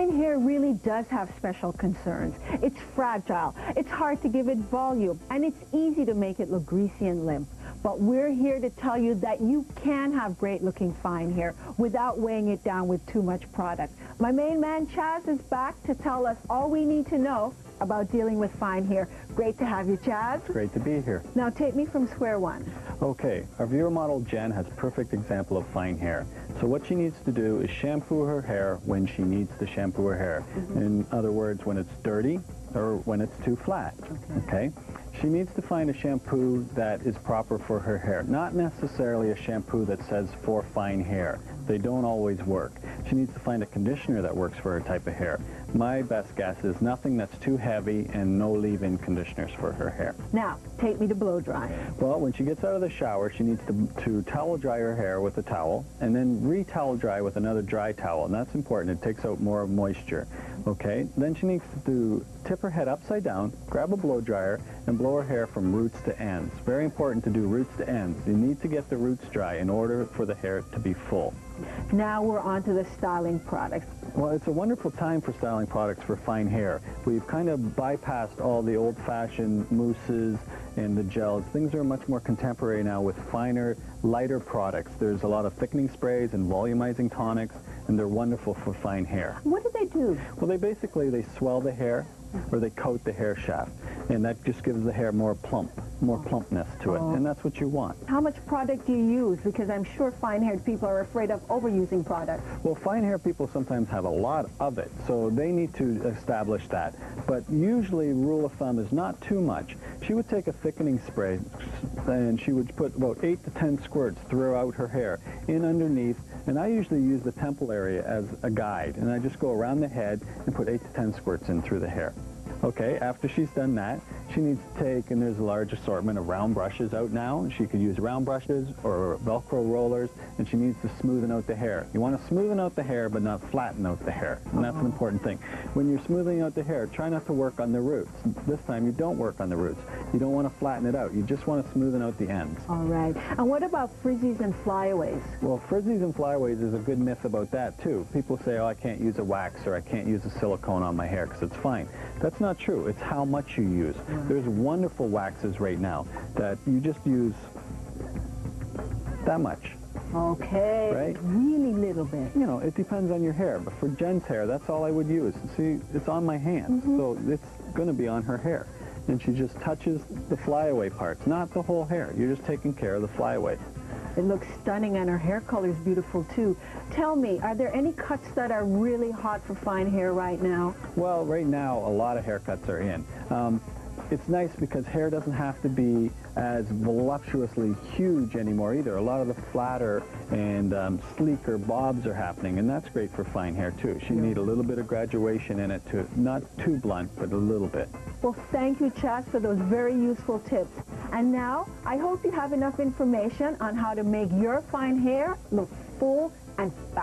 Fine hair really does have special concerns. It's fragile, it's hard to give it volume, and it's easy to make it look greasy and limp. But we're here to tell you that you can have great-looking fine hair without weighing it down with too much product. My main man, Chazz, is back to tell us all we need to know about dealing with fine hair. Great to have you, Chazz. Great to be here. Now take me from square one. Okay, our viewer model Jen has a perfect example of fine hair. So what she needs to do is shampoo her hair when she needs to shampoo her hair. In other words, when it's dirty or when it's too flat. Okay? She needs to find a shampoo that is proper for her hair, not necessarily a shampoo that says for fine hair. They don't always work. She needs to find a conditioner that works for her type of hair. My best guess is nothing that's too heavy and no leave-in conditioners for her hair. Now, take me to blow dry. Well, when she gets out of the shower, she needs to towel dry her hair with a towel and then re-towel dry with another dry towel, and that's important. It takes out more moisture. Okay? Then she needs to tip her head upside down, grab a blow dryer, and blow her hair from roots to ends. Very important to do roots to ends. You need to get the roots dry in order for the hair to be full. Now we're on to the styling products. Well, it's a wonderful time for styling products for fine hair. We've kind of bypassed all the old-fashioned mousses and the gels. Things are much more contemporary now with finer, lighter products. There's a lot of thickening sprays and volumizing tonics, and they're wonderful for fine hair. What do they do? Well, they swell the hair, or they coat the hair shaft, and that just gives the hair more plumpness to it, and that's what you want. How much product do you use? Because I'm sure fine-haired people are afraid of overusing product. Well, fine-haired people sometimes have a lot of it, so they need to establish that. But usually, rule of thumb is not too much. She would take a thickening spray, and she would put about 8 to 10 squirts throughout her hair, in underneath, and I usually use the temple area as a guide, and I just go around the head and put 8 to 10 squirts in through the hair. Okay, after she's done that, she needs to take, and there's a large assortment of round brushes out now. She could use round brushes or Velcro rollers, and she needs to smoothen out the hair. You want to smoothen out the hair, but not flatten out the hair, and that's an important thing. When you're smoothing out the hair, try not to work on the roots. This time, you don't work on the roots. You don't want to flatten it out. You just want to smoothen out the ends. All right. And what about frizzies and flyaways? Well, frizzies and flyaways is a good myth about that, too. People say, oh, I can't use a wax or I can't use a silicone on my hair because it's fine. That's not true. It's how much you use. There's wonderful waxes right now that you just use that much. Okay. Right? Really little bit. You know, it depends on your hair, but for Jen's hair, that's all I would use. See, it's on my hand, so it's going to be on her hair. And she just touches the flyaway parts, not the whole hair. You're just taking care of the flyaways. It looks stunning, and her hair color is beautiful, too. Tell me, are there any cuts that are really hot for fine hair right now? Well, right now, a lot of haircuts are in. It's nice because hair doesn't have to be as voluptuously huge anymore either. A lot of the flatter and sleeker bobs are happening, and that's great for fine hair, too. She need a little bit of graduation in it, too. Not too blunt, but a little bit. Well, thank you, Chazz, for those very useful tips. And now, I hope you have enough information on how to make your fine hair look full and fabulous.